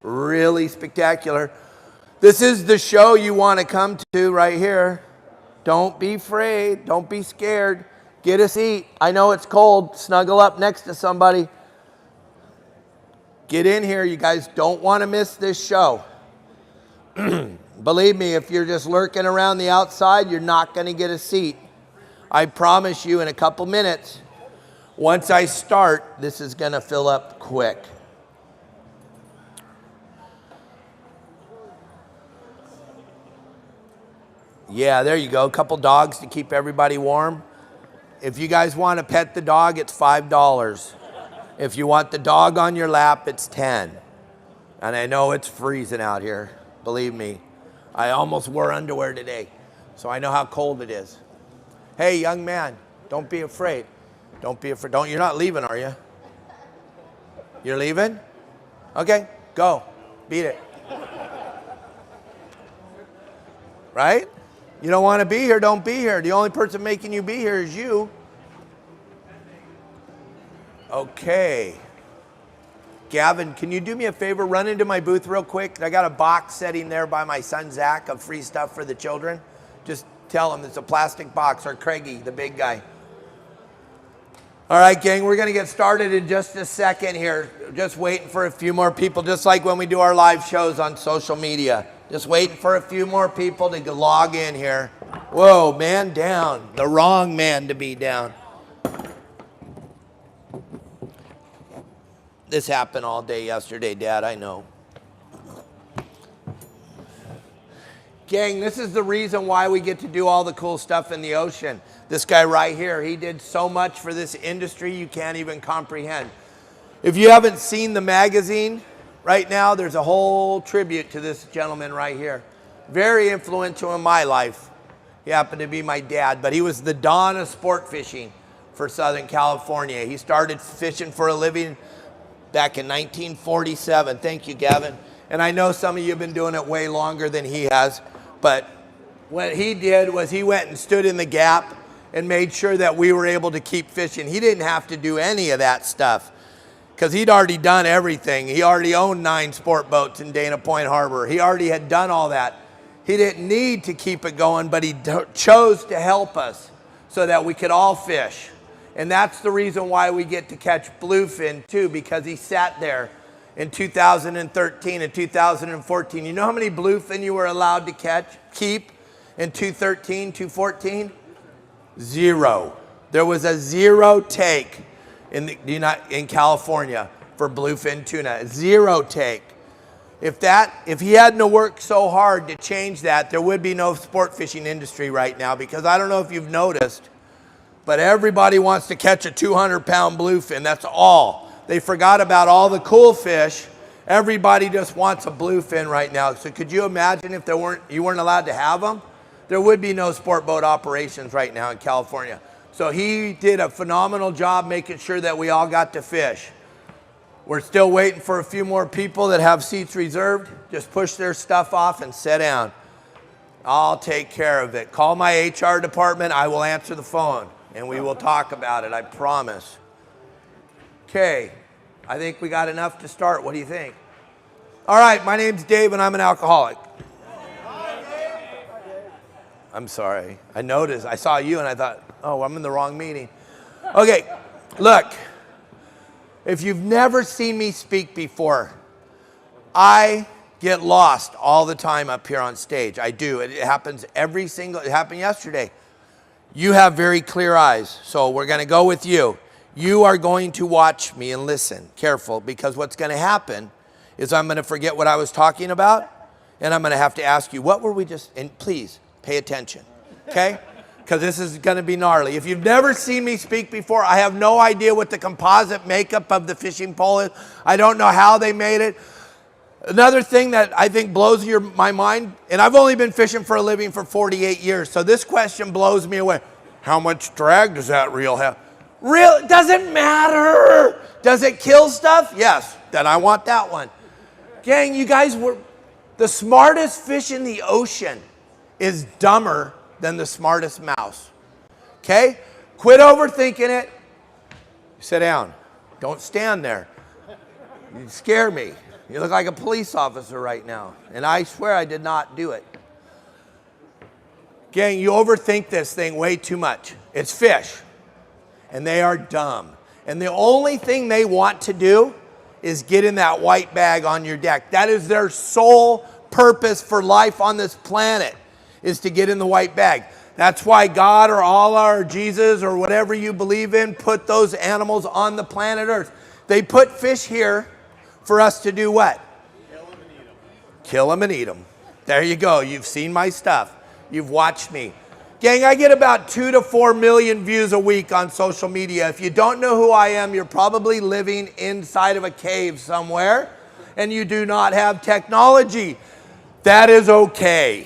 Really spectacular. This is the show you want to come to right here. Don't be afraid. Don't be scared. Get a seat. I know it's cold. Snuggle up next to somebody. Get in here. You guys don't want to miss this show. Believe me, if you're just lurking around the outside, you're not going to get a seat. I promise you in a couple minutes, once I start, this is going to fill up quick. Yeah, there you go. A couple dogs to keep everybody warm. If you guys want to pet the dog, it's $5. If you want the dog on your lap, it's $10. And I know it's freezing out here. Believe me. I almost wore underwear today, so I know how cold it is. Hey, young man, don't be afraid. Don't be afraid. You're not leaving, are you? You're leaving? Okay, go. Beat it. Right? You don't want to be here, don't be here. The only person making you be here is you. Okay. Gavin, can you do me a favor? Run into my booth real quick. I got a box sitting there by my son Zach of free stuff for the children. Just tell him it's a plastic box, or Craigie, the big guy. All right, gang, we're going to get started in just a second here. Just waiting for a few more people, just like when we do our live shows on social media. Just waiting for a few more people to log in here. Whoa, man down. The wrong man to be down. This happened all day yesterday, Dad, I know. Gang, this is the reason why we get to do all the cool stuff in the ocean. This guy right here, he did so much for this industry you can't even comprehend. If you haven't seen the magazine, right now there's a whole tribute to this gentleman right here. Very influential in my life. He happened to be my dad, but he was the dawn of sport fishing for Southern California. He started fishing for a living back in 1947. Thank you, Gavin. And I know some of you have been doing it way longer than he has, but what he did was he went and stood in the gap and made sure that we were able to keep fishing. He didn't have to do any of that stuff because he'd already done everything. He already owned 9 sport boats in Dana Point Harbor. He already had done all that. He didn't need to keep it going, but he chose to help us so that we could all fish. And that's the reason why we get to catch bluefin too, because he sat there in 2013 and 2014. You know how many bluefin you were allowed to keep in 2013, 2014? 0. There was a 0 take in California for bluefin tuna. 0 take. If he hadn't to work so hard to change that, there would be no sport fishing industry right now, because I don't know if you've noticed, but everybody wants to catch a 200-pound bluefin. That's all. They forgot about all the cool fish. Everybody just wants a bluefin right now. So could you imagine if you weren't allowed to have them? There would be no sport boat operations right now in California. So he did a phenomenal job making sure that we all got to fish. We're still waiting for a few more people that have seats reserved. Just push their stuff off and sit down. I'll take care of it. Call my HR department. I will answer the phone, and we will talk about it, I promise. Okay, I think we got enough to start. What do you think? All right, my name's Dave, and I'm an alcoholic. I'm sorry. I noticed. I saw you, and I thought, oh, I'm in the wrong meeting. Okay, look. If you've never seen me speak before, I get lost all the time up here on stage. I do. It happens it happened yesterday. You have very clear eyes, so we're going to go with you. You are going to watch me and listen careful, because what's going to happen is I'm going to forget what I was talking about, and I'm going to have to ask you, what were we just, and please pay attention, okay? Because this is going to be gnarly. If you've never seen me speak before, I have no idea what the composite makeup of the fishing pole is. I don't know how they made it. Another thing that I think blows my mind, and I've only been fishing for a living for 48 years, so this question blows me away. How much drag does that reel have? It doesn't matter. Does it kill stuff? Yes. Then I want that one. Gang, you guys were the smartest fish in the ocean is dumber than the smartest mouse. Okay? Quit overthinking it. Sit down. Don't stand there. You scare me. You look like a police officer right now. And I swear I did not do it. Gang, you overthink this thing way too much. It's fish. And they are dumb. And the only thing they want to do is get in that white bag on your deck. That is their sole purpose for life on this planet, is to get in the white bag. That's why God or Allah or Jesus or whatever you believe in put those animals on the planet Earth. They put fish here for us to do what? Kill them and eat them. Kill them and eat them. There you go. You've seen my stuff. You've watched me. Gang, I get about 2 to 4 million views a week on social media. If you don't know who I am, you're probably living inside of a cave somewhere and you do not have technology. That is okay.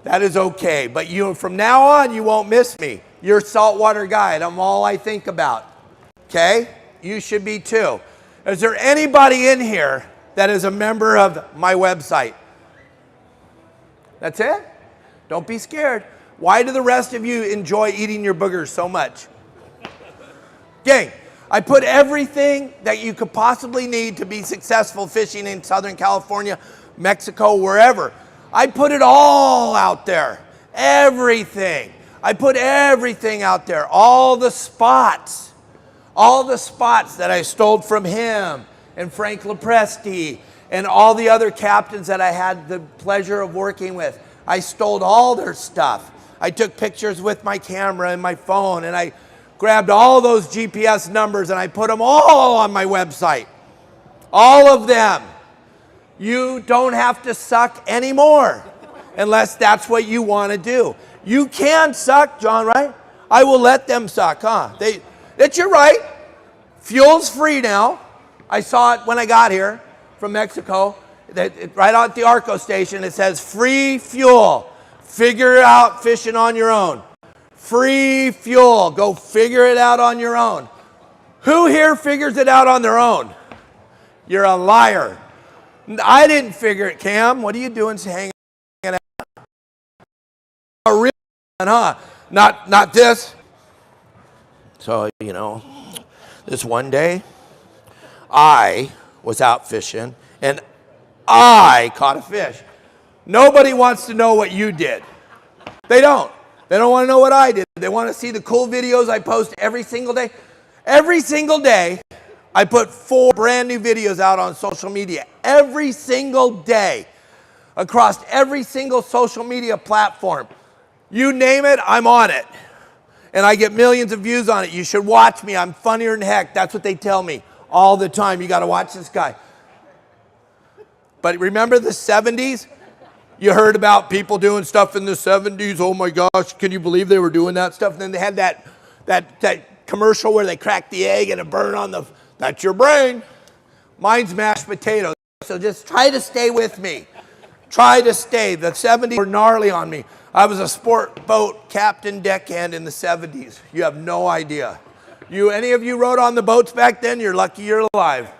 That is okay. But you, from now on, you won't miss me. Your saltwater guide. I'm all I think about. Okay? You should be too. Is there anybody in here that is a member of my website? That's it? Don't be scared. Why do the rest of you enjoy eating your boogers so much? Gang, I put everything that you could possibly need to be successful fishing in Southern California, Mexico, wherever. I put it all out there. Everything. I put everything out there. All the spots. All the spots that I stole from him and Frank Lopresti and all the other captains that I had the pleasure of working with. I stole all their stuff. I took pictures with my camera and my phone, and I grabbed all those GPS numbers and I put them all on my website. All of them. You don't have to suck anymore unless that's what you want to do. You can suck, John, right? I will let them suck, huh? That's your right. Fuel's free now. I saw it when I got here from Mexico. Right out at the Arco station, it says free fuel. Figure out fishing on your own. Free fuel. Go figure it out on your own. Who here figures it out on their own? You're a liar. I didn't figure it, Cam. What are you doing hanging out? A real one, huh? Not this. So, you know, this one day, I was out fishing, and I caught a fish. Nobody wants to know what you did. They don't. They don't want to know what I did. They want to see the cool videos I post every single day. Every single day, I put 4 brand new videos out on social media. Every single day. Across every single social media platform. You name it, I'm on it. And I get millions of views on it. You should watch me. I'm funnier than heck. That's what they tell me all the time. You got to watch this guy. But remember the 70s? You heard about people doing stuff in the 70s. Oh my gosh, can you believe they were doing that stuff? And then they had that commercial where they cracked the egg and it burned on the, that's your brain. Mine's mashed potatoes. So just try to stay with me. Try to stay. The 70s were gnarly on me. I was a sport boat captain deckhand in the 70s. You have no idea. Any of you rode on the boats back then, you're lucky you're alive.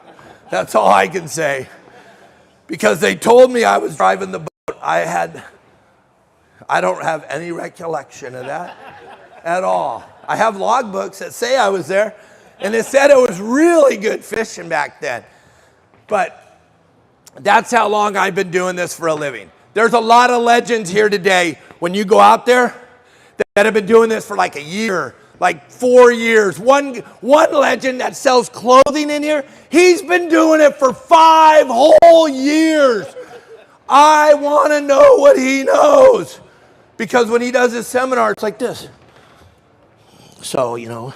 That's all I can say. Because they told me I was driving the boat. I don't have any recollection of that at all. I have logbooks that say I was there, and it said it was really good fishing back then. But that's how long I've been doing this for a living. There's a lot of legends here today when you go out there that have been doing this for like a year, like 4 years. One legend that sells clothing in here, he's been doing it for 5 whole years. I want to know what he knows. Because when he does his seminar, it's like this. So, you know,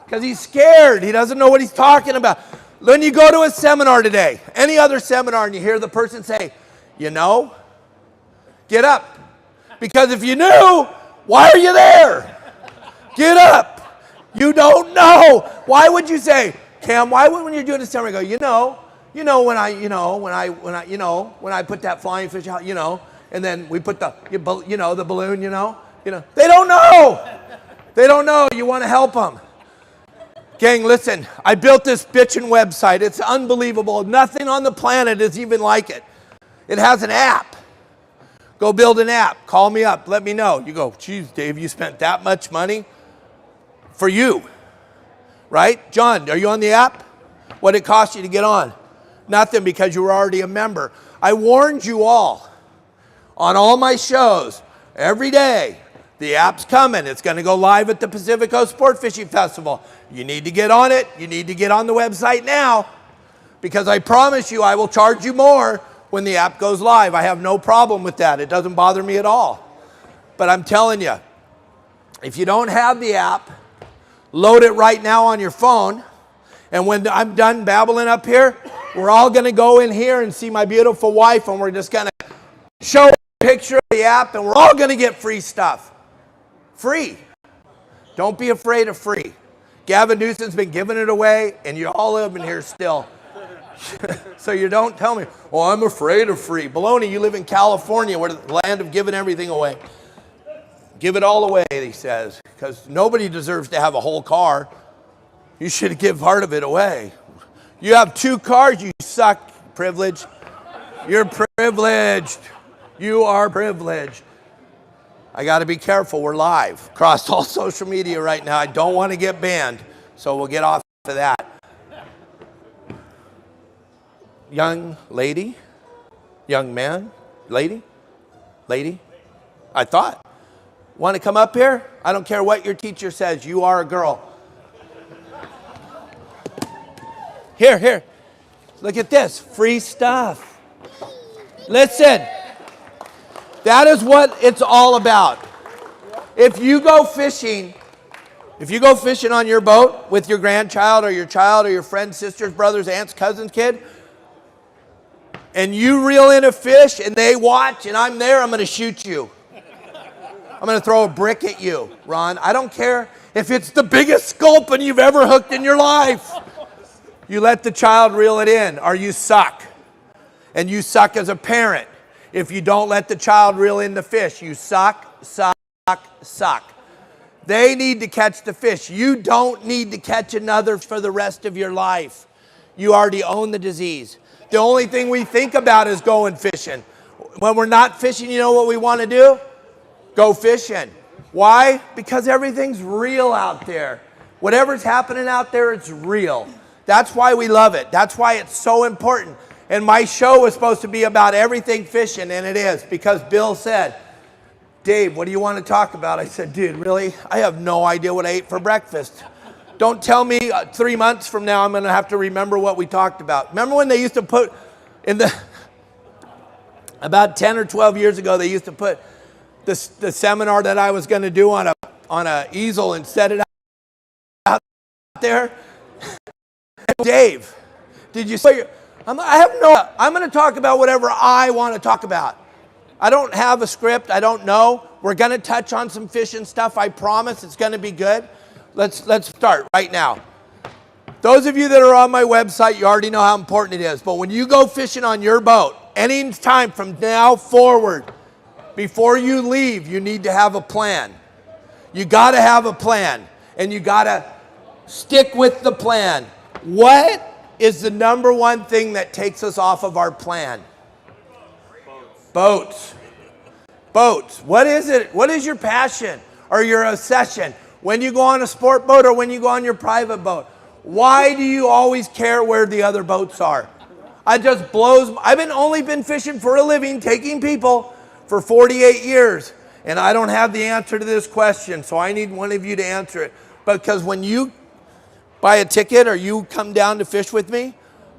because he's scared. He doesn't know what he's talking about. When you go to a seminar today, any other seminar, and you hear the person say, you know, get up. Because if you knew, why are you there? Get up. You don't know. Why would you say, Cam, why would when you're doing a seminar, go, you know when I put that flying fish out, and then we put the balloon, they don't know. They don't know. You want to help them. Gang, listen, I built this bitchin' website. It's unbelievable. Nothing on the planet is even like it. It has an app. Go build an app. Call me up. Let me know. You go, geez, Dave, you spent that much money for you, right? John, are you on the app? What did it cost you to get on? Nothing, because you were already a member. I warned you all on all my shows every day. The app's coming. It's going to go live at the Pacific Coast Sport Fishing Festival. You need to get on it. You need to get on the website now, because I promise you I will charge you more when the app goes live. I have no problem with that. It doesn't bother me at all. But I'm telling you, if you don't have the app, load it right now on your phone. And when I'm done babbling up here, we're all going to go in here and see my beautiful wife, and we're just going to show a picture of the app, and we're all going to get free stuff. Free. Don't be afraid of free. Gavin Newsom's been giving it away, and you all live in here still. So you don't tell me, oh, I'm afraid of free. Baloney, you live in California, where the land of giving everything away. Give it all away, he says, because nobody deserves to have a whole car. You should give part of it away. You have 2 cars, you suck. Privilege. You're privileged. You are privileged. I got to be careful. We're live across all social media right now. I don't want to get banned, so we'll get off of that. Young lady, young man, lady, I thought. Want to come up here? I don't care what your teacher says. You are a girl. Here. Look at this. Free stuff. Listen. That is what it's all about. If you go fishing on your boat with your grandchild or your friend's sisters, brothers, aunts, cousins, kid, and you reel in a fish and they watch and I'm there, I'm going to shoot you. I'm going to throw a brick at you, Ron. I don't care if it's the biggest sculpin you've ever hooked in your life. You let the child reel it in, or you suck. And you suck as a parent. If you don't let the child reel in the fish, you suck. They need to catch the fish. You don't need to catch another for the rest of your life. You already own the disease. The only thing we think about is going fishing. When we're not fishing, you know what we want to do? Go fishing. Why? Because everything's real out there. Whatever's happening out there, it's real. That's why we love it. That's why it's so important. And my show was supposed to be about everything fishing, and it is, because Bill said, Dave, what do you want to talk about? I said, dude, really? I have no idea what I ate for breakfast. Don't tell me 3 months from now I'm going to have to remember what we talked about. Remember when they used to put in the, about 10 or 12 years ago, they used to put the seminar that I was going to do on a easel and set it out there? Dave, did you say, I'm going to talk about whatever I want to talk about. I don't have a script. I don't know. We're going to touch on some fishing stuff. I promise it's going to be good. Let's start right now. Those of you that are on my website, you already know how important it is. But when you go fishing on your boat, any time from now forward, before you leave, you need to have a plan. You got to have a plan, and you got to stick with the plan. What is the number one thing that takes us off of our plan? Boats. What is it? What is your passion or your obsession? When you go on a sport boat or when you go on your private boat? Why do you always care where the other boats are? It just blows. I've only been fishing for a living, taking people for 48 years. And I don't have the answer to this question, so I need one of you to answer it. Because when you buy a ticket or you come down to fish with me,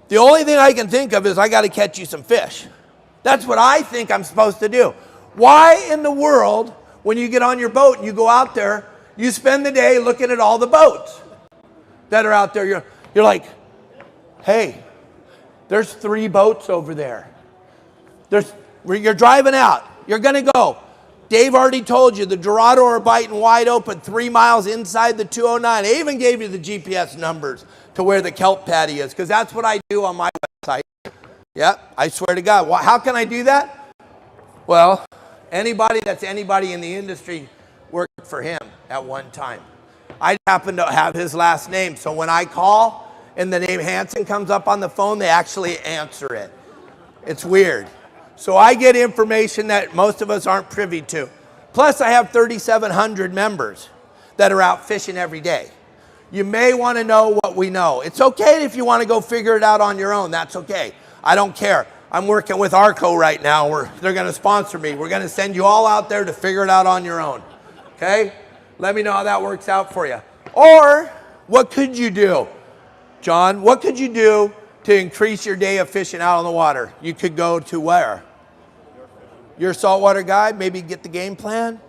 the only thing I can think of is I got to catch you some fish. That's what I think I'm supposed to do. Why in the world, when you get on your boat and you go out there, you spend the day looking at all the boats that are out there? You're like, hey, there's 3 boats over there. You're driving out. You're going to go. Dave already told you the Dorado are biting wide open 3 miles inside the 209. I even gave you the GPS numbers to where the kelp patty is, because that's what I do on my website. Yeah, I swear to God. Well, how can I do that? Well, anybody that's anybody in the industry worked for him at one time. I happen to have his last name, so when I call and the name HANSEN comes up on the phone, they actually answer it. It's weird. So I get information that most of us aren't privy to. Plus, I have 3,700 members that are out fishing every day. You may want to know what we know. It's okay if you want to go figure it out on your own. That's okay. I don't care. I'm working with Arco right now. They're going to sponsor me. We're going to send you all out there to figure it out on your own. Okay? Let me know how that works out for you. Or what could you do? John, what could you do to increase your day of fishing out on the water? You could go to where? Your Saltwater Guide, maybe get the game plan.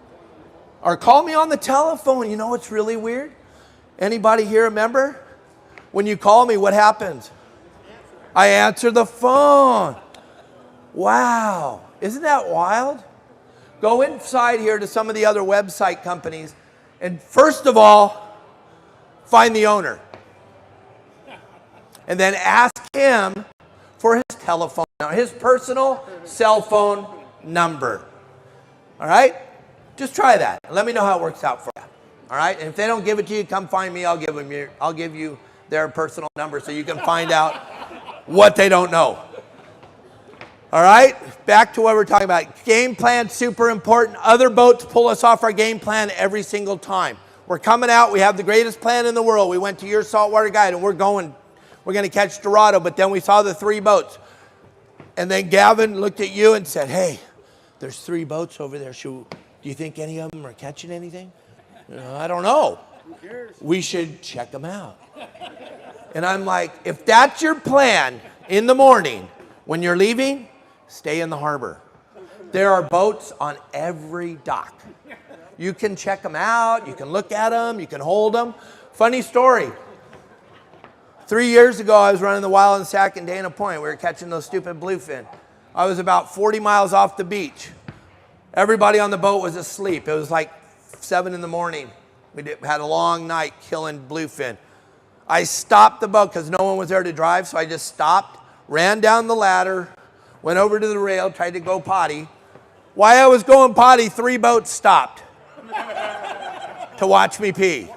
Or call me on the telephone. You know what's really weird? Anybody here remember? When you call me, what happens? I answer the phone. Wow. Isn't that wild? Go inside here to some of the other website companies and first of all, find the owner. And then ask him for his telephone number, his personal cell phone number. All right? Just try that. Let me know how it works out for you. All right? And if they don't give it to you, come find me. I'll give you their personal number so you can find out what they don't know. All right? Back to what we're talking about. Game plan, super important. Other boats pull us off our game plan every single time. We're coming out. We have the greatest plan in the world. We went to Your Saltwater Guide, and we're going to catch Dorado, but then we saw the 3 boats. And then Gavin looked at you and said, hey, there's 3 boats over there. Do you think any of them are catching anything? I don't know. We should check them out. And I'm like, if that's your plan in the morning, when you're leaving, stay in the harbor. There are boats on every dock. You can check them out. You can look at them. You can hold them. Funny story. 3 years ago, I was running the Wild and Sack in Dana Point. We were catching those stupid bluefin. I was about 40 miles off the beach. Everybody on the boat was asleep. It was like 7 in the morning. We had a long night killing bluefin. I stopped the boat because no one was there to drive, so I just stopped, ran down the ladder, went over to the rail, tried to go potty. While I was going potty, 3 boats stopped to watch me pee.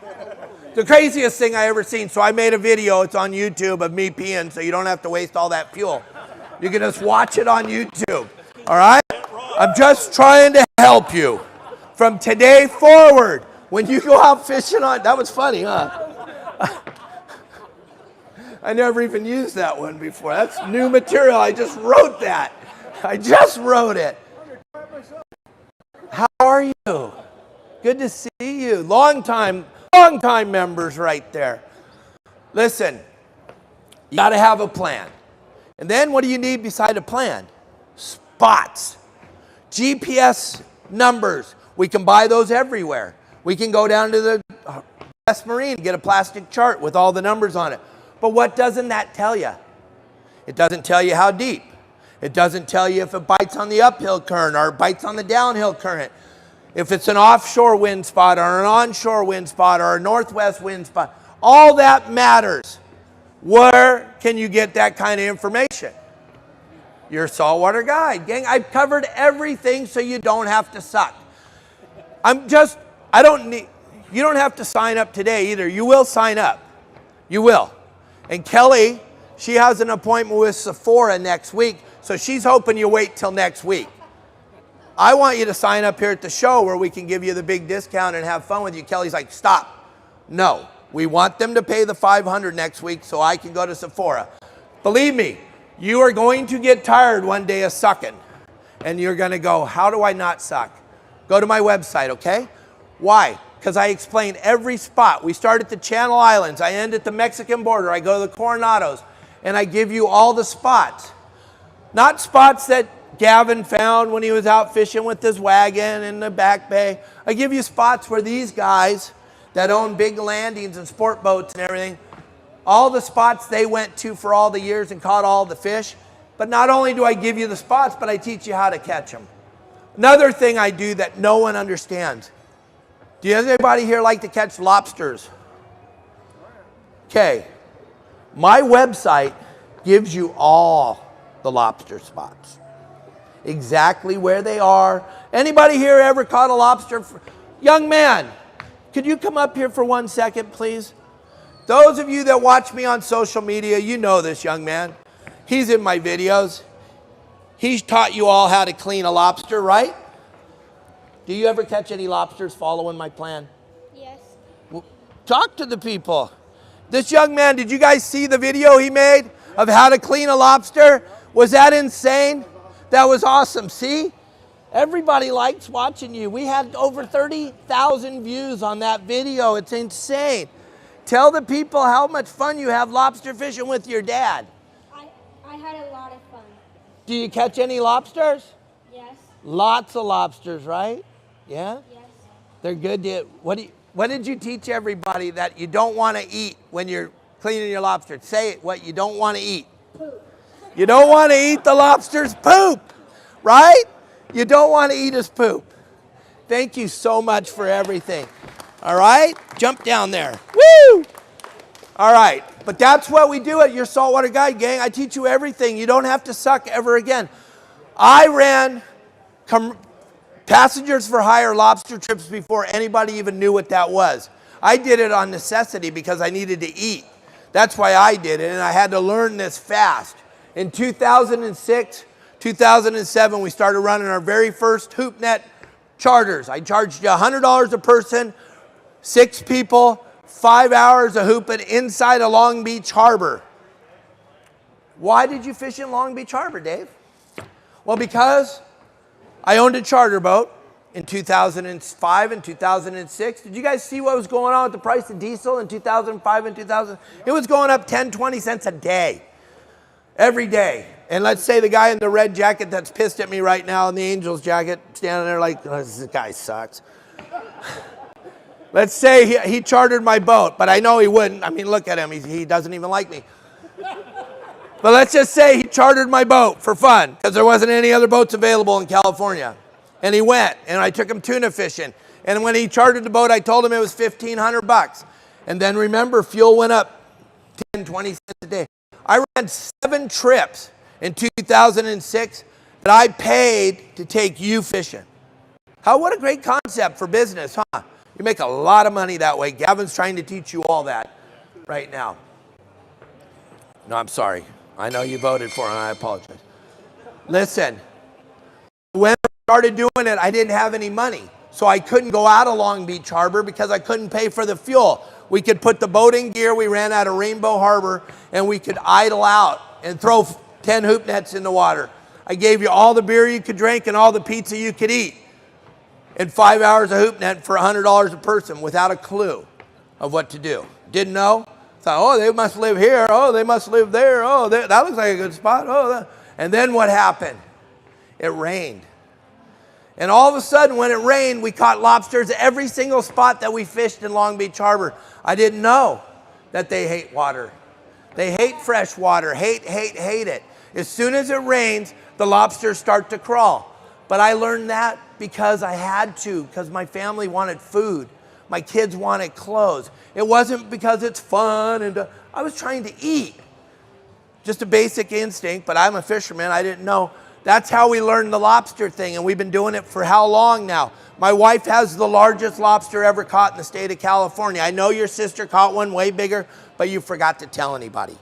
The craziest thing I ever seen. So I made a video. It's on YouTube of me peeing, so you don't have to waste all that fuel. You can just watch it on YouTube. All right? I'm just trying to help you. From today forward, when you go out fishing on... That was funny, huh? I never even used that one before. That's new material. I just wrote that. I just wrote it. How are you? Good to see you. Long time members right there. Listen, you got to have a plan. And then what do you need beside a plan? Spots. GPS numbers. We can buy those everywhere. We can go down to the West Marine and get a plastic chart with all the numbers on it. But what doesn't that tell you? It doesn't tell you how deep. It doesn't tell you if it bites on the uphill current or bites on the downhill current. If it's an offshore wind spot or an onshore wind spot or a northwest wind spot. All that matters. Where can you get that kind of information? Your Saltwater Guide. Gang, I've covered everything so you don't have to suck. You don't have to sign up today either. You will sign up. You will. And Kelly, she has an appointment with Sephora next week, so she's hoping you wait till next week. I want you to sign up here at the show where we can give you the big discount and have fun with you. Kelly's like, stop. No, we want them to pay the $500 next week so I can go to Sephora. Believe me, you are going to get tired one day of sucking. And you're going to go, how do I not suck? Go to my website, okay? Why? Because I explain every spot. We start at the Channel Islands. I end at the Mexican border. I go to the Coronados. And I give you all the spots. Not spots that Gavin found when he was out fishing with his wagon in the back bay. I give you spots where these guys that own big landings and sport boats and everything, all the spots they went to for all the years and caught all the fish. But not only do I give you the spots, but I teach you how to catch them. Another thing I do that no one understands. Do anybody here like to catch lobsters? Okay. My website gives you all the lobster spots. Exactly where they are. Anybody here ever caught a lobster? Young man, could you come up here for 1 second, please? Those of you that watch me on social media, you know this young man. He's in my videos. He's taught you all how to clean a lobster, right? Do you ever catch any lobsters following my plan? Yes. Well, talk to the people. This young man, did you guys see the video he made of how to clean a lobster? Was that insane? That was awesome. See? Everybody likes watching you. We had over 30,000 views on that video. It's insane. Tell the people how much fun you have lobster fishing with your dad. I had a lot of fun. Do you catch any lobsters? Yes. Lots of lobsters, right? Yeah? Yes. They're good. What did you teach everybody that you don't want to eat when you're cleaning your lobster? Say it, what you don't want to eat. Poop. You don't want to eat the lobster's poop, right? You don't want to eat his poop. Thank you so much for everything. All right? Jump down there. Woo! All right. But that's what we do at Your Saltwater Guide, gang. I teach you everything. You don't have to suck ever again. I ran passengers for hire lobster trips before anybody even knew what that was. I did it on necessity because I needed to eat. That's why I did it, and I had to learn this fast. In 2006, 2007, we started running our very first hoop net charters. I charged you $100 a person, 6 people, 5 hours of hooping inside a Long Beach harbor. Why did you fish in Long Beach Harbor, Dave? Well, because I owned a charter boat in 2005 and 2006. Did you guys see what was going on with the price of diesel in 2005 and 2000? It was going up 10, 20 cents a day, every day. And let's say the guy in the red jacket that's pissed at me right now in the Angels jacket, standing there like, oh, this guy sucks. Let's say he chartered my boat, but I know he wouldn't. I mean, look at him. He doesn't even like me. But let's just say he chartered my boat for fun because there wasn't any other boats available in California. And he went, and I took him tuna fishing. And when he chartered the boat, I told him it was $1,500. And then remember, fuel went up 10, 20 cents a day. I ran 7 trips in 2006 that I paid to take you fishing. What a great concept for business, huh? You make a lot of money that way. Gavin's trying to teach you all that right now. No, I'm sorry. I know you voted for him. I apologize. Listen, when I started doing it, I didn't have any money. So I couldn't go out of Long Beach Harbor because I couldn't pay for the fuel. We could put the boat in gear. We ran out of Rainbow Harbor, and we could idle out and throw 10 hoop nets in the water. I gave you all the beer you could drink and all the pizza you could eat. And 5 hours of hoop net for $100 a person without a clue of what to do. Didn't know. Thought, oh, they must live here. Oh, they must live there. Oh, that looks like a good spot. Oh, and then what happened? It rained. And all of a sudden, when it rained, we caught lobsters at every single spot that we fished in Long Beach Harbor. I didn't know that they hate water. They hate fresh water. Hate it. As soon as it rains, the lobsters start to crawl. But I learned that because I had to, because my family wanted food. My kids wanted clothes. It wasn't because it's fun, and I was trying to eat. Just a basic instinct, but I'm a fisherman. I didn't know. That's how we learned the lobster thing, and we've been doing it for how long now? My wife has the largest lobster ever caught in the state of California. I know your sister caught one way bigger, but you forgot to tell anybody.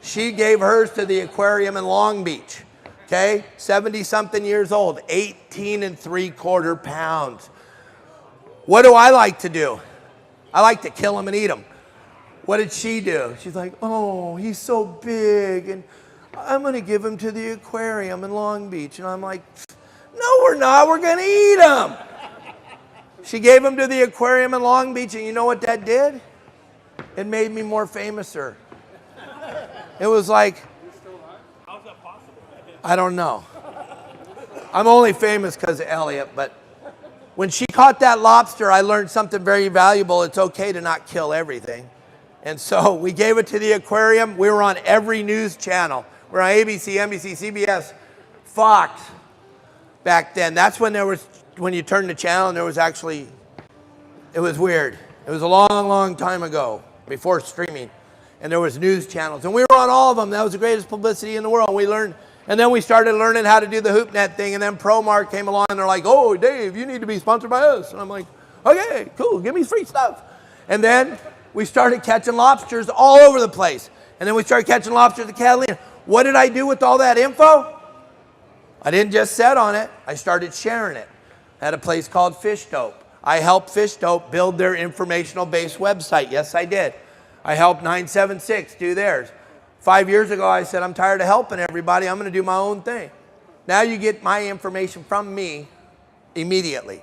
She gave hers to the aquarium in Long Beach. Okay, 70-something years old, 18 3/4 pounds. What do I like to do? I like to kill them and eat them. What did she do? She's like, oh, he's so big, and I'm going to give him to the aquarium in Long Beach. And I'm like, no, we're not. We're going to eat him. She gave him to the aquarium in Long Beach, and you know what that did? It made me more famouser. It was like, I don't know. I'm only famous because of Elliot, but when she caught that lobster, I learned something very valuable. It's okay to not kill everything. And so we gave it to the aquarium. We were on every news channel. We were on ABC, NBC, CBS, Fox back then. That's when when you turned the channel and there was actually, it was weird. It was a long, long time ago, before streaming. And there was news channels. And we were on all of them. That was the greatest publicity in the world. We learned. And then we started learning how to do the hoop net thing, and then ProMark came along, and they're like, oh, Dave, you need to be sponsored by us. And I'm like, okay, cool, give me free stuff. And then we started catching lobsters all over the place. And then we started catching lobsters at Catalina. What did I do with all that info? I didn't just sit on it. I started sharing it at a place called Fish Dope. I helped Fish Dope build their informational-based website. Yes, I did. I helped 976 do theirs. 5 years ago, I said, I'm tired of helping everybody. I'm going to do my own thing. Now you get my information from me immediately.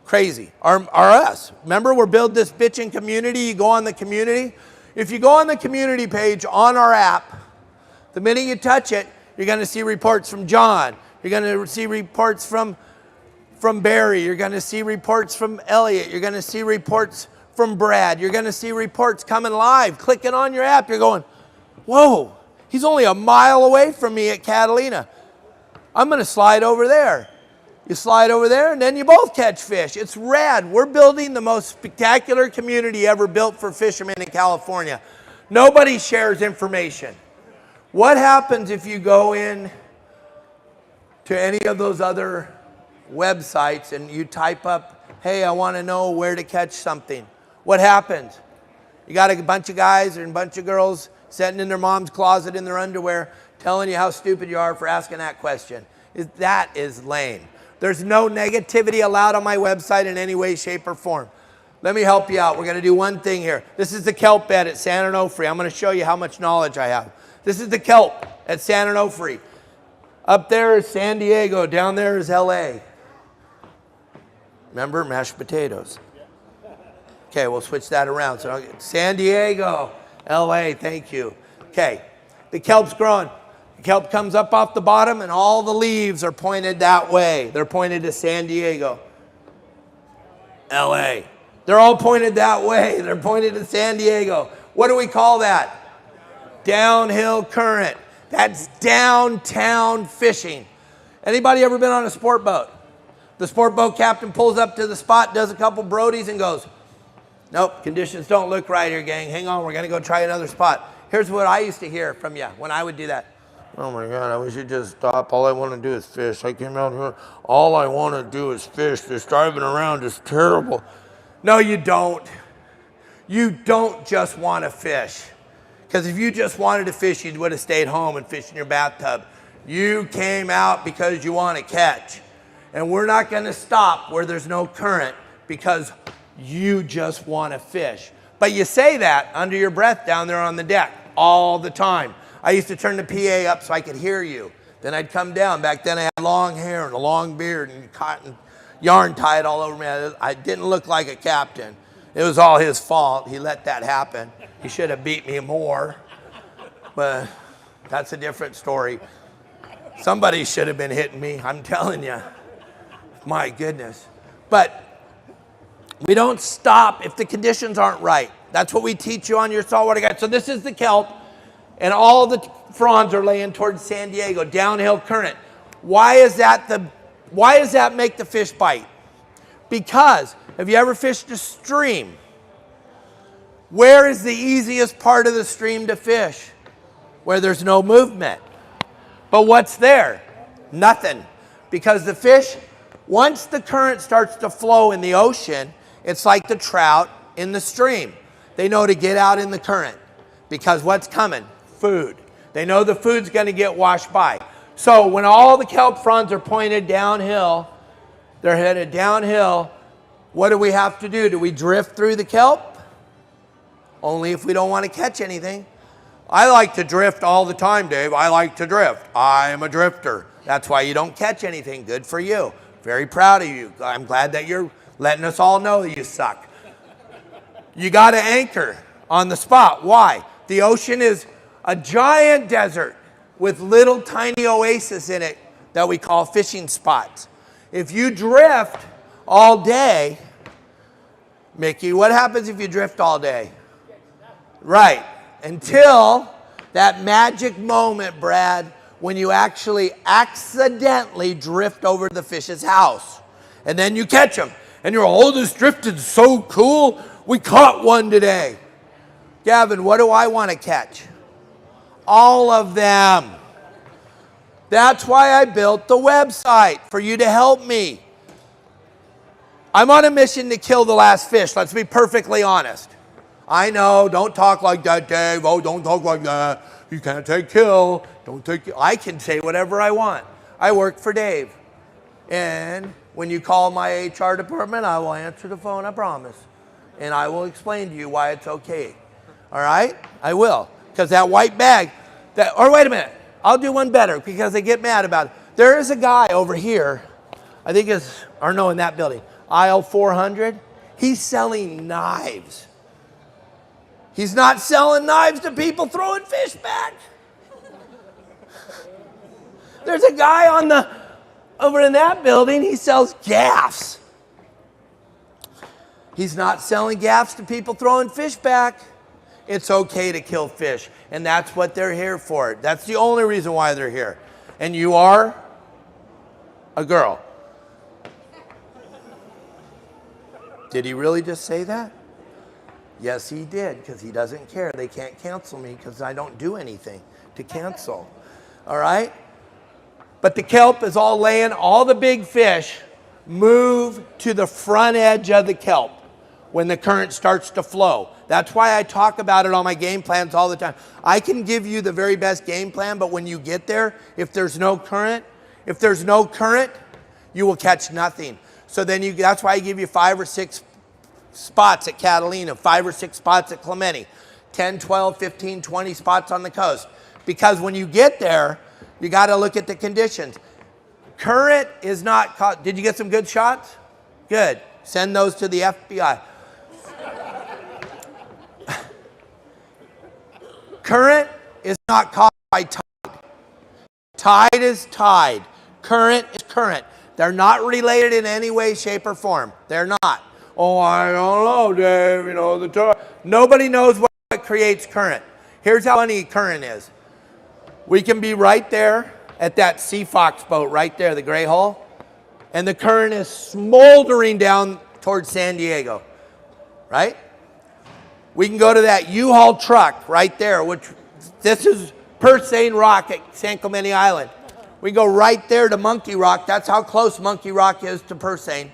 Crazy. Or us. Remember, we're building this bitchin' community. You go on the community. If you go on the community page on our app, the minute you touch it, you're going to see reports from John. You're going to see reports from Barry. You're going to see reports from Elliot. You're going to see reports from Brad. You're going to see reports coming live. Clicking on your app, you're going, whoa, he's only a mile away from me at Catalina. I'm going to slide over there. You slide over there, and then you both catch fish. It's rad. We're building the most spectacular community ever built for fishermen in California. Nobody shares information. What happens if you go in to any of those other websites and you type up, hey, I want to know where to catch something? What happens? You got a bunch of guys and a bunch of girls sitting in their mom's closet in their underwear telling you how stupid you are for asking that question. That is lame. There's no negativity allowed on my website in any way, shape, or form. Let me help you out. We're going to do one thing here. This is the kelp bed at San Onofre. I'm going to show you how much knowledge I have. This is the kelp at San Onofre. Up there is San Diego. Down there is LA. Remember, mashed potatoes. Okay, we'll switch that around. So San Diego, LA, thank you. Okay, the kelp's growing. The kelp comes up off the bottom and all the leaves are pointed that way. They're pointed to San Diego, LA. They're all pointed that way. They're pointed to San Diego. What do we call that? Downhill current. That's downtown fishing. Anybody ever been on a sport boat? The sport boat captain pulls up to the spot, does a couple brodies and goes, nope, conditions don't look right here, gang. Hang on, we're going to go try another spot. Here's what I used to hear from you when I would do that. Oh my God, I wish you'd just stop. All I want to do is fish. I came out here, all I want to do is fish. This driving around is terrible. No, you don't. You don't just want to fish. Because if you just wanted to fish, you would have stayed home and fished in your bathtub. You came out because you want to catch. And we're not going to stop where there's no current because you just want to fish. But you say that under your breath down there on the deck all the time. I used to turn the PA up so I could hear you. Then I'd come down. Back then I had long hair and a long beard and cotton yarn tied all over me. I didn't look like a captain. It was all his fault. He let that happen. He should have beat me more. But that's a different story. Somebody should have been hitting me, I'm telling you. My goodness. But we don't stop if the conditions aren't right. That's what we teach you on your saltwater guide. So this is the kelp, and all the fronds are laying towards San Diego, downhill current. Why does that make the fish bite? Because, have you ever fished a stream? Where is the easiest part of the stream to fish? Where there's no movement. But what's there? Nothing. Because the fish, once the current starts to flow in the ocean, it's like the trout in the stream. They know to get out in the current. Because what's coming? Food. They know the food's going to get washed by. So when all the kelp fronds are pointed downhill, they're headed downhill, what do we have to do? Do we drift through the kelp? Only if we don't want to catch anything. I like to drift all the time, Dave. I like to drift. I'm a drifter. That's why you don't catch anything. Good for you. Very proud of you. I'm glad that you're letting us all know that you suck. You got to anchor on the spot. Why? The ocean is a giant desert with little tiny oases in it that we call fishing spots. If you drift all day, Mickey, what happens if you drift all day? Right. Until that magic moment, Brad, when you actually accidentally drift over the fish's house. And then you catch them. And you're, oh, this drifted so cool. We caught one today. Gavin, what do I want to catch? All of them. That's why I built the website, for you to help me. I'm on a mission to kill the last fish. Let's be perfectly honest. I know, don't talk like that, Dave. Oh, don't talk like that. You can't take kill. Don't take. I can say whatever I want. I work for Dave. And when you call my HR department, I will answer the phone, I promise. And I will explain to you why it's okay. All right? I will. Because that white bag, or wait a minute. I'll do one better because they get mad about it. There is a guy over here, I think in that building, aisle 400. He's selling knives. He's not selling knives to people throwing fish back. There's a guy over in that building, he sells gaffs. He's not selling gaffs to people throwing fish back. It's okay to kill fish, and that's what they're here for. That's the only reason why they're here. And you are a girl. Did he really just say that? Yes, he did, because he doesn't care. They can't cancel me because I don't do anything to cancel. All right? But the kelp is all laying. All the big fish move to the front edge of the kelp when the current starts to flow. That's why I talk about it on my game plans all the time. I can give you the very best game plan, but when you get there, if there's no current, you will catch nothing. So then that's why I give you 5 or 6 spots at Catalina, 5 or 6 spots at Clemente, 10, 12, 15, 20 spots on the coast. Because when you get there, you got to look at the conditions. Current is not, did you get some good shots? Good. Send those to the FBI. Current is not caused by tide. Tide is tide. Current is current. They're not related in any way, shape, or form. They're not. Oh, I don't know, Dave. The tide. Nobody knows what creates current. Here's how funny current is. We can be right there at that Sea Fox boat right there, the gray hull, and the current is smoldering down towards San Diego, right? We can go to that U-Haul truck right there, which this is Persane Rock at San Clemente Island. We go right there to Monkey Rock. That's how close Monkey Rock is to Persane.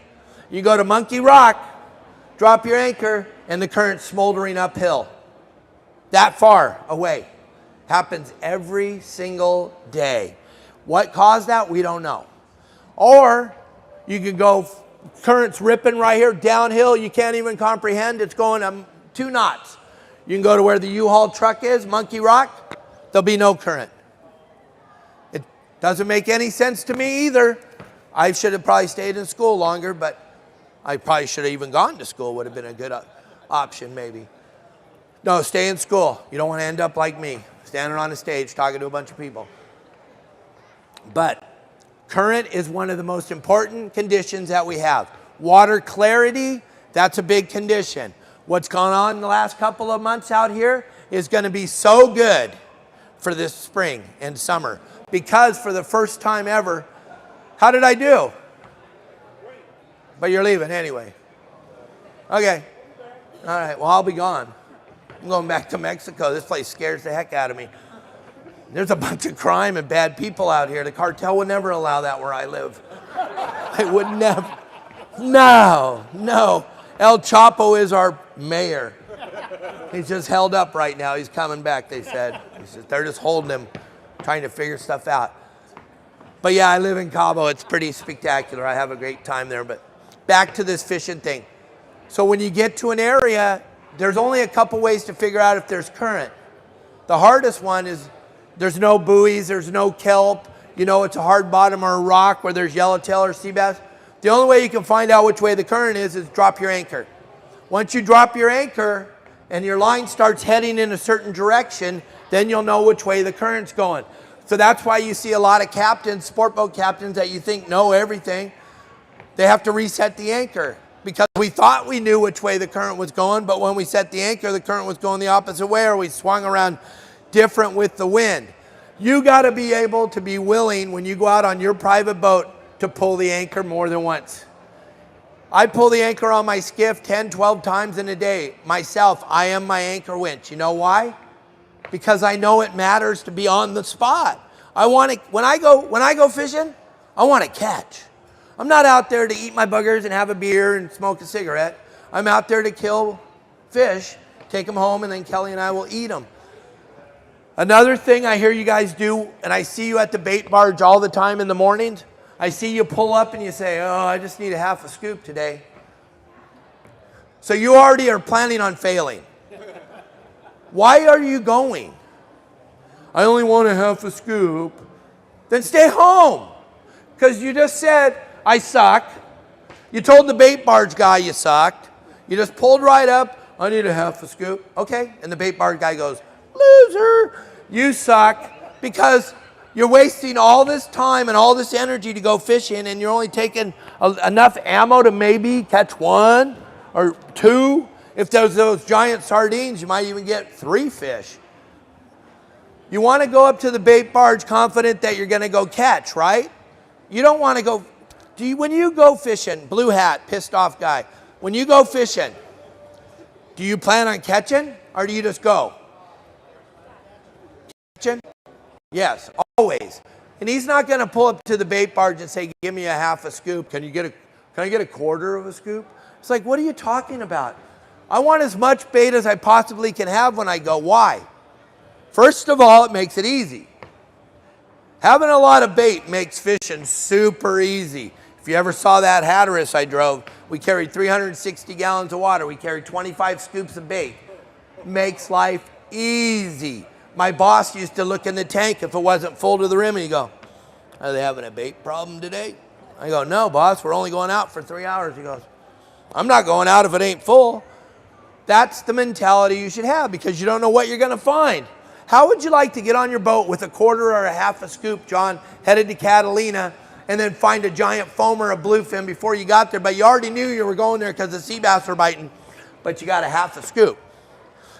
You go to Monkey Rock, drop your anchor, and the current's smoldering uphill. That far away. Happens every single day. What caused that? We don't know. Or you could go, current's ripping right here, downhill, you can't even comprehend. It's going 2 knots. You can go to where the U-Haul truck is, Monkey Rock, there'll be no current. It doesn't make any sense to me either. I should have probably stayed in school longer, but I probably should have even gone to school, would have been a good option maybe. No, stay in school. You don't want to end up like me, standing on a stage talking to a bunch of people. But current is one of the most important conditions that we have. Water clarity, that's a big condition. What's gone on in the last couple of months out here is going to be so good for this spring and summer. Because for the first time ever, how did I do? But you're leaving anyway. Okay. All right, well, I'll be gone. I'm going back to Mexico. This place scares the heck out of me. There's a bunch of crime and bad people out here. The cartel would never allow that where I live. I would never. No. El Chapo is our mayor. He's just held up right now. He's coming back, they said. They're just holding him, trying to figure stuff out. But yeah, I live in Cabo. It's pretty spectacular. I have a great time there. But back to this fishing thing. So when you get to an area, there's only a couple ways to figure out if there's current. The hardest one is there's no buoys, there's no kelp. It's a hard bottom or a rock where there's yellowtail or sea bass. The only way you can find out which way the current is drop your anchor. Once you drop your anchor and your line starts heading in a certain direction, then you'll know which way the current's going. So that's why you see a lot of captains, sport boat captains that you think know everything. They have to reset the anchor because we thought we knew which way the current was going, but when we set the anchor, the current was going the opposite way, or we swung around different with the wind. You got to be able to be willing when you go out on your private boat to pull the anchor more than once. I pull the anchor on my skiff 10, 12 times in a day. Myself, I am my anchor winch. You know why? Because I know it matters to be on the spot. When I go fishing, I want to catch. I'm not out there to eat my buggers and have a beer and smoke a cigarette. I'm out there to kill fish, take them home, and then Kelly and I will eat them. Another thing I hear you guys do, and I see you at the bait barge all the time in the mornings, I see you pull up and you say, oh, I just need a half a scoop today. So you already are planning on failing. Why are you going? I only want a half a scoop. Then stay home. Because you just said, I suck. You told the bait barge guy you sucked. You just pulled right up. I need a half a scoop. Okay. And the bait barge guy goes, loser. You suck because you're wasting all this time and all this energy to go fishing, and you're only taking enough ammo to maybe catch one or two. If there's those giant sardines, you might even get 3 fish. You want to go up to the bait barge confident that you're going to go catch, right? You don't want to go. When you go fishing, blue hat, pissed off guy, when you go fishing, do you plan on catching or do you just go? Catching? Yes, always. And he's not going to pull up to the bait barge and say, give me a half a scoop. Can I get a quarter of a scoop? It's like, what are you talking about? I want as much bait as I possibly can have when I go. Why? First of all, it makes it easy. Having a lot of bait makes fishing super easy. If you ever saw that Hatteras I drove, we carried 360 gallons of water. We carried 25 scoops of bait. Makes life easy. My boss used to look in the tank if it wasn't full to the rim and he'd go, are they having a bait problem today? I go, no, boss, we're only going out for 3 hours. He goes, I'm not going out if it ain't full. That's the mentality you should have because you don't know what you're going to find. How would you like to get on your boat with a quarter or a half a scoop, John, headed to Catalina, and then find a giant foamer, a bluefin before you got there, but you already knew you were going there because the sea bass were biting, but you got a half a scoop.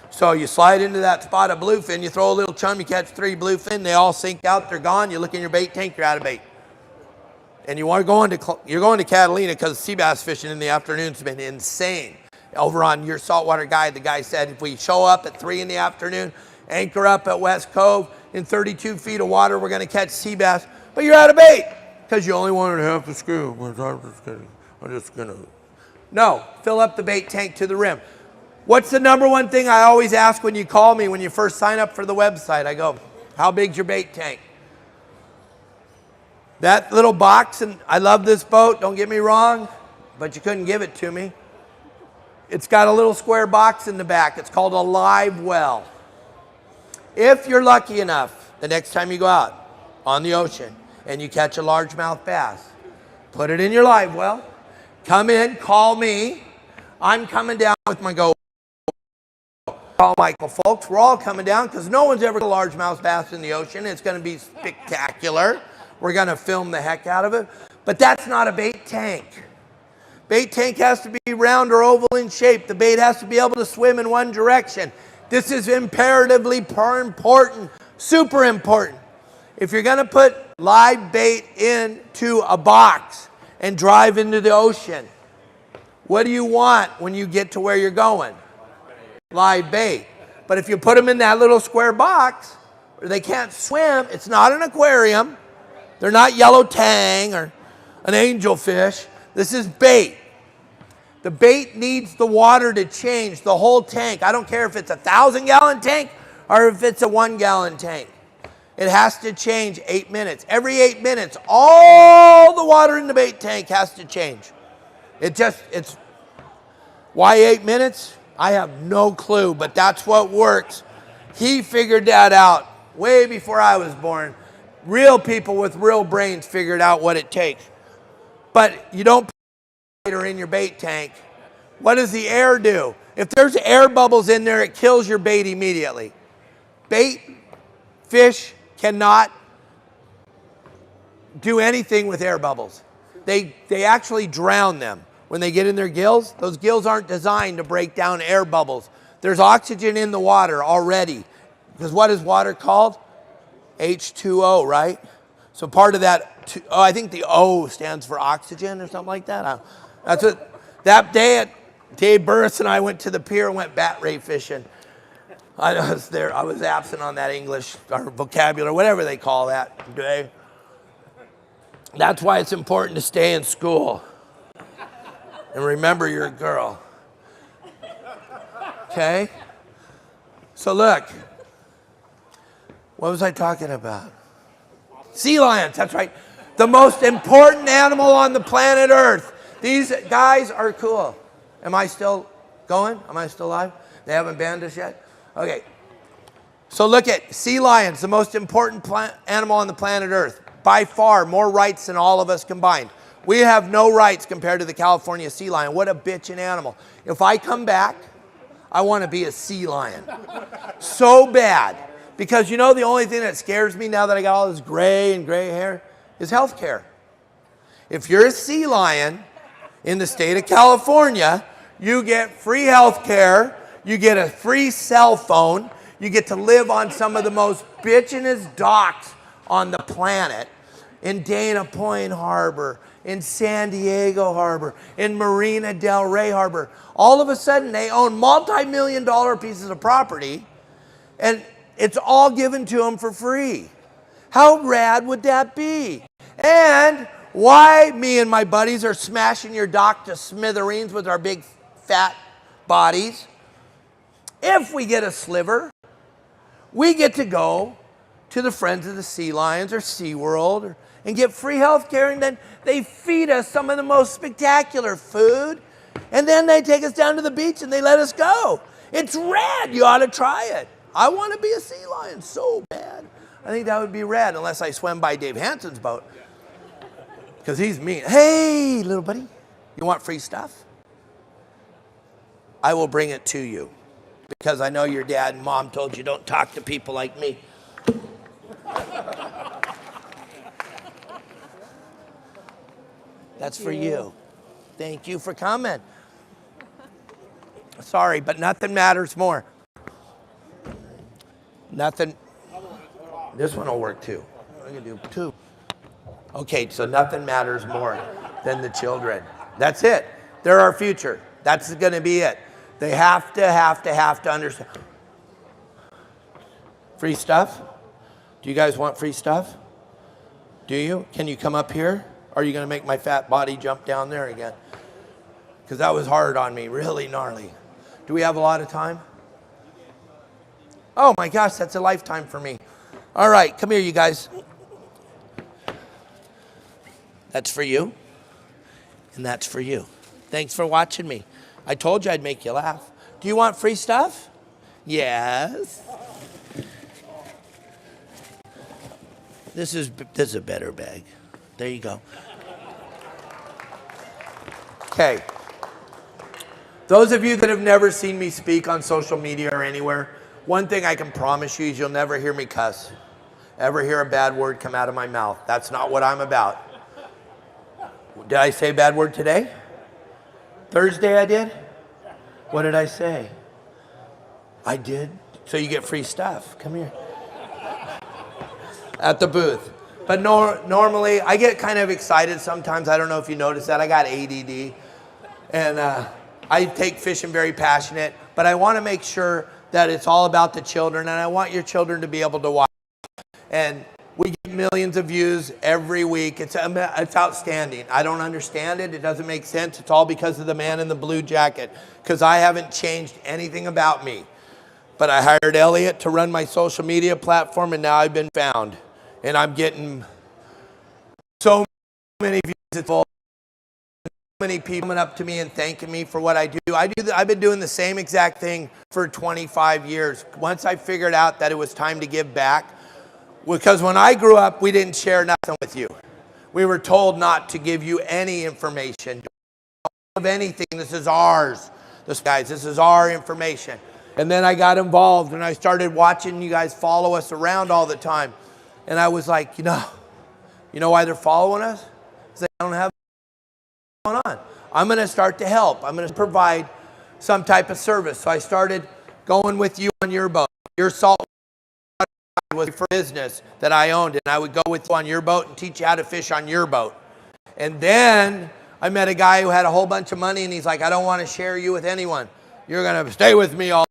So you slide into that spot of bluefin, you throw a little chum, you catch 3 bluefin, they all sink out, they're gone, you look in your bait tank, you're out of bait. And you're going to Catalina because sea bass fishing in the afternoon's been insane. Over on Your Saltwater Guide, the guy said if we show up at 3 in the afternoon, anchor up at West Cove in 32 feet of water, we're going to catch sea bass, but you're out of bait because you only wanted half a scoop. I'm just going to. No, fill up the bait tank to the rim. What's the number one thing I always ask when you call me when you first sign up for the website? I go, how big's your bait tank? That little box, and I love this boat, don't get me wrong, but you couldn't give it to me. It's got a little square box in the back. It's called a live well. If you're lucky enough, the next time you go out on the ocean and you catch a largemouth bass, put it in your live well, come in, call me. I'm coming down with my GoPro. Call Michael, folks. We're all coming down because no one's ever got a largemouth bass in the ocean. It's going to be spectacular. We're going to film the heck out of it. But that's not a bait tank. Bait tank has to be round or oval in shape. The bait has to be able to swim in one direction. This is imperatively important, super important. If you're going to put live bait into a box and drive into the ocean, what do you want when you get to where you're going? Live bait. But if you put them in that little square box where they can't swim, it's not an aquarium. They're not yellow tang or an angelfish. This is bait. The bait needs the water to change, the whole tank. I don't care if it's a 1,000-gallon tank or if it's a 1-gallon tank. It has to change 8 minutes. Every 8 minutes, all the water in the bait tank has to change. It's why 8 minutes? I have no clue, but that's what works. He figured that out way before I was born. Real people with real brains figured out what it takes. But you don't put water in your bait tank. What does the air do? If there's air bubbles in there, it kills your bait immediately. Bait, fish cannot do anything with air bubbles. They actually drown them. When they get in their gills, those gills aren't designed to break down air bubbles. There's oxygen in the water already. Because what is water called? H2O, right? So part of that, I think the O stands for oxygen or something like that. That's what, that day, Dave Burris and I went to the pier and went bat ray fishing. I was there, I was absent on that English or vocabulary, whatever they call that day. That's why it's important to stay in school. And remember you're a girl. Okay? So look, what was I talking about? Sea lions, that's right. The most important animal on the planet Earth. These guys are cool. Am I still going? Am I still alive? They haven't banned us yet? Okay. So look at sea lions, the most important animal on the planet Earth. By far, more rights than all of us combined. We have no rights compared to the California sea lion. What a bitchin' animal. If I come back, I want to be a sea lion. So bad. Because you know the only thing that scares me now that I got all this gray hair is health care. If you're a sea lion in the state of California, you get free health care, you get a free cell phone, you get to live on some of the most bitchinest docks on the planet, in Dana Point Harbor, in San Diego Harbor, in Marina Del Rey Harbor. All of a sudden, they own multi-million-dollar pieces of property, and it's all given to them for free. How rad would that be? And why me and my buddies are smashing your dock to smithereens with our big fat bodies? If we get a sliver, we get to go to the Friends of the Sea Lions or SeaWorld and get free health care, and then they feed us some of the most spectacular food, and then they take us down to the beach and they let us go. It's rad. You ought to try it. I want to be a sea lion so bad. I think that would be rad, unless I swim by Dave Hansen's boat, because he's mean. Hey, little buddy, you want free stuff? I will bring it to you, because I know your dad and mom told you don't talk to people like me. That's for you. Thank you for coming. Sorry, but nothing matters more. Nothing. This one will work too. I can do two. Okay, so nothing matters more than the children. That's it. They're our future. That's going to be it. They have to understand. Free stuff? Do you guys want free stuff? Do you? Can you come up here? Or are you going to make my fat body jump down there again? Because that was hard on me, really gnarly. Do we have a lot of time? Oh my gosh, that's a lifetime for me. All right, come here, you guys. That's for you, and that's for you. Thanks for watching me. I told you I'd make you laugh. Do you want free stuff? Yes. This is a better bag. There you go. Okay. Those of you that have never seen me speak on social media or anywhere, one thing I can promise you is you'll never hear me cuss. Ever hear a bad word come out of my mouth. That's not what I'm about. Did I say a bad word today? Thursday I did? What did I say? I did? So you get free stuff. Come here. At the booth. But normally, I get kind of excited sometimes. I don't know if you noticed that. I got ADD. And I take fishing very passionate. But I want to make sure that it's all about the children. And I want your children to be able to watch. And we get millions of views every week. It's outstanding. I don't understand it. It doesn't make sense. It's all because of the man in the blue jacket. Because I haven't changed anything about me. But I hired Elliot to run my social media platform, and now I've been found. And I'm getting so many views. It's full. So many people coming up to me and thanking me for what I do. I've been doing the same exact thing for 25 years. Once I figured out that it was time to give back, because when I grew up, we didn't share nothing with you. We were told not to give you any information. Don't have anything. This is ours. This is our information. And then I got involved and I started watching you guys follow us around all the time. And I was like, you know why they're following us? Because they don't have what's going on. I'm going to start to help. I'm going to provide some type of service. So I started going with you on your boat. Your Saltwater was for business that I owned, and I would go with you on your boat and teach you how to fish on your boat. And then I met a guy who had a whole bunch of money, and he's like, I don't want to share you with anyone. You're going to stay with me all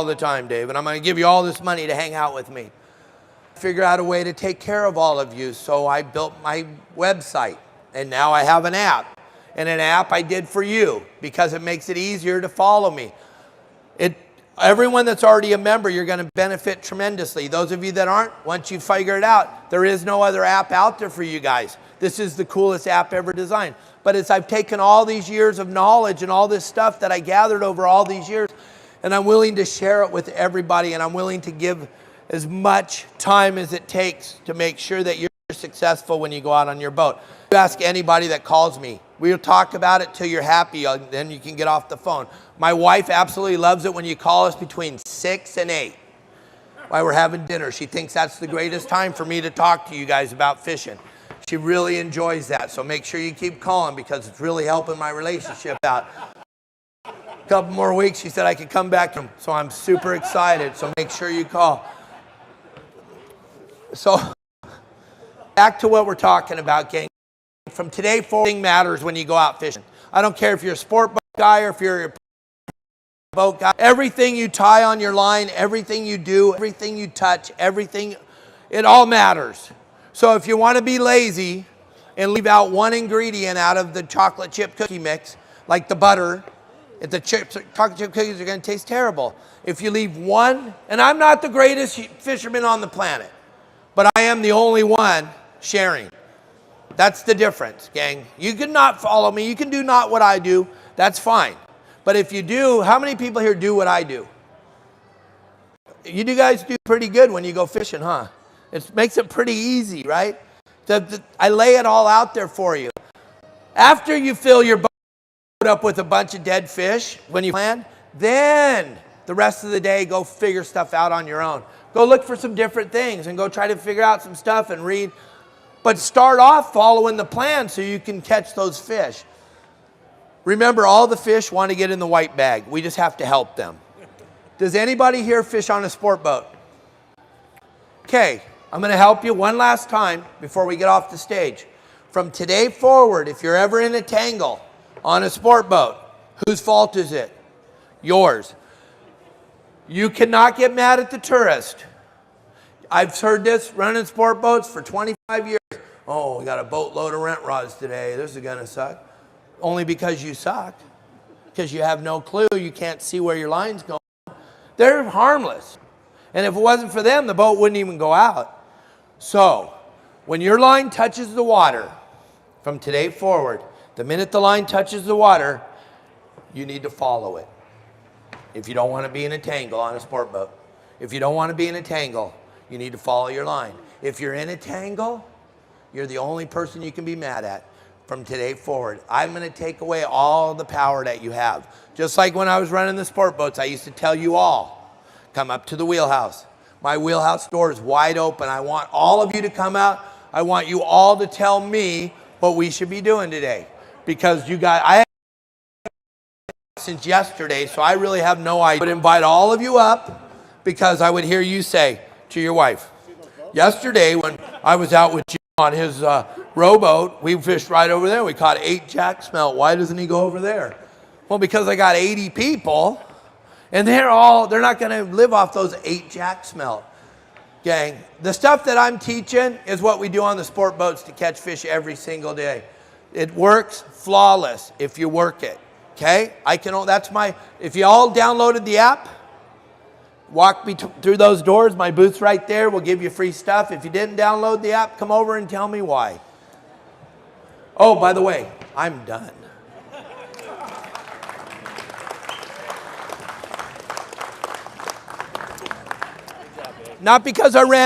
the time, Dave, and I'm going to give you all this money to hang out with me. Figure out a way to take care of all of you. So I built my website, and now I have an app. And an app I did for you because it makes it easier to follow me. Everyone that's already a member, you're going to benefit tremendously. Those of you that aren't, once you figure it out, there is no other app out there for you guys. This is the coolest app ever designed. But as I've taken all these years of knowledge and all this stuff that I gathered over all these years, and I'm willing to share it with everybody, and I'm willing to give as much time as it takes to make sure that you're successful when you go out on your boat. You ask anybody that calls me. We'll talk about it till you're happy, then you can get off the phone. My wife absolutely loves it when you call us between 6 and 8 while we're having dinner. She thinks that's the greatest time for me to talk to you guys about fishing. She really enjoys that, so make sure you keep calling because it's really helping my relationship out. A couple more weeks, she said I could come back, so I'm super excited, so make sure you call. So, back to what we're talking about, gang. From today forward, everything matters when you go out fishing. I don't care if you're a sport boat guy or if you're a boat guy. Everything you tie on your line, everything you do, everything you touch, everything, it all matters. So if you want to be lazy and leave out one ingredient out of the chocolate chip cookie mix, like the butter, if the chocolate chip cookies are going to taste terrible. If you leave one, and I'm not the greatest fisherman on the planet, but I am the only one sharing. That's the difference, gang. You can not follow me. You can do not what I do. That's fine. But if you do, how many people here do what I do? You guys do pretty good when you go fishing, huh? It makes it pretty easy, right? I lay it all out there for you. After you fill your boat up with a bunch of dead fish when you land, then the rest of the day go figure stuff out on your own. Go look for some different things and go try to figure out some stuff and read. But start off following the plan so you can catch those fish. Remember, all the fish want to get in the white bag. We just have to help them. Does anybody here fish on a sport boat? Okay, I'm going to help you one last time before we get off the stage. From today forward, if you're ever in a tangle on a sport boat, whose fault is it? Yours. You cannot get mad at the tourist. I've heard this running sport boats for 25 years. Oh, we got a boatload of rent rods today. This is going to suck. Only because you suck. Because you have no clue. You can't see where your line's going. They're harmless. And if it wasn't for them, the boat wouldn't even go out. So, when your line touches the water, from today forward, the minute the line touches the water, you need to follow it. If you don't want to be in a tangle on a sport boat. If you don't want to be in a tangle, you need to follow your line. If you're in a tangle, you're the only person you can be mad at. From today forward, I'm going to take away all the power that you have. Just like when I was running the sport boats, I used to tell you all, come up to the wheelhouse. My wheelhouse door is wide open. I want all of you to come out. I want you all to tell me what we should be doing today. Because you guys, I haven't since yesterday, so I really have no idea. I would invite all of you up because I would hear you say to your wife, yesterday when I was out with Jim on his rowboat, we fished right over there. We caught 8 jack smelt. Why doesn't he go over there? Well, because I got 80 people, and they're not going to live off those 8 jack smelt. Gang, the stuff that I'm teaching is what we do on the sport boats to catch fish every single day. It works flawless if you work it. Okay? If you all downloaded the app, walk me through those doors. My booth's right there. We'll give you free stuff. If you didn't download the app, come over and tell me why. Oh, by the way, I'm done. Not because I ran out.